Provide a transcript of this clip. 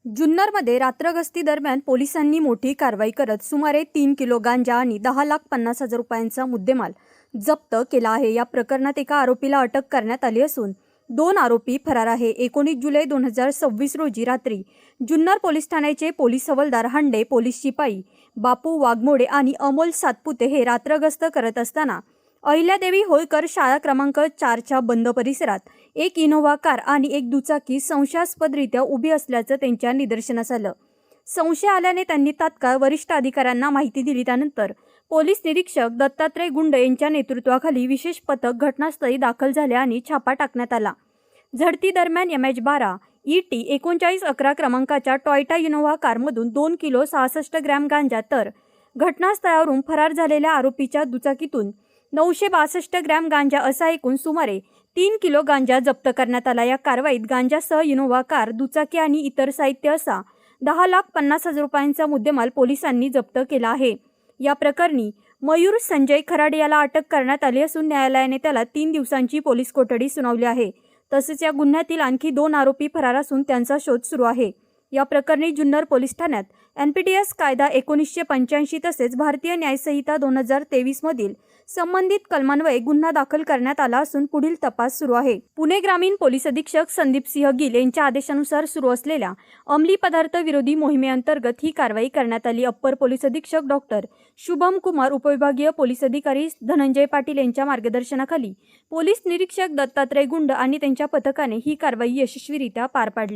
जुन्नरमध्ये रात्रगस्ती दरम्यान पोलिसांनी मोठी कारवाई करत सुमारे 3 किलो गांजा आणि 10,50,000 रुपयांचा मुद्देमाल जप्त केला आहे। या प्रकरणात एका आरोपीला अटक करण्यात आली असून 2 आरोपी फरार आहे। 19 जुलै 2026 रोजी रात्री जुन्नर पोलीस ठाण्याचे पोलीस हवालदार हंडे, पोलीस शिपाई बापू वाघमोडे आणि अमोल सातपुते हे रात्रगस्त करत असताना अहिल्यादेवी होळकर शाळा क्रमांक 4च्या बंद परिसरात एक इनोव्हा कार आणि एक दुचाकी संशयास्पदरित्या उभी असल्याचं त्यांच्या निदर्शनास आलं। संशय आल्याने त्यांनी तात्काळ वरिष्ठ अधिकाऱ्यांना माहिती दिली। त्यानंतर पोलीस निरीक्षक दत्तात्रय गुंड यांच्या नेतृत्वाखाली विशेष पथक घटनास्थळी दाखल झाले आणि छापा टाकण्यात आला। झडती दरम्यान MH12 ET 3911 क्रमांकाच्या टॉयोटा इनोव्हा कारमधून 2 किलो 66 ग्रॅम गांजा तर घटनास्थळावरून फरार झालेल्या आरोपीच्या दुचाकीतून 962 ग्रॅम गांजा असा एकूण सुमारे 3 किलो गांजा जप्त करण्यात आला। या कारवाईत गांजासह इनोव्हा कार, दुचाकी आणि इतर साहित्य असा 10,50,000 रुपयांचा मुद्देमाल पोलिसांनी जप्त केला आहे। या प्रकरणी मयूर संजय खराडे याला अटक करण्यात आली असून न्यायालयाने त्याला 3 दिवसांची पोलीस कोठडी सुनावली आहे। तसेच या गुन्ह्यातील आणखी 2 आरोपी फरार असून त्यांचा शोध सुरू आहे। या प्रकरणी जुन्नर पोलीस ठाण्यात NPTS कायदा 1985 तसेच भारतीय न्यायसंहिता 2023 मधील संबंधित कलमान्वये गुन्हा दाखल करण्यात आला असून पुढील तपास सुरू आहे। पुणे ग्रामीण पोलीस अधीक्षक संदीप सिंह गिल यांच्या आदेशानुसार सुरू असलेल्या अंमली पदार्थ विरोधी मोहिमेअंतर्गत ही कारवाई करण्यात आली। अप्पर पोलीस अधीक्षक डॉक्टर शुभम कुमार, उपविभागीय पोलीस अधिकारी धनंजय पाटील यांच्या मार्गदर्शनाखाली पोलीस निरीक्षक दत्तात्रय गुंड आणि त्यांच्या पथकाने ही कारवाई यशस्वीरित्या पार पाडली।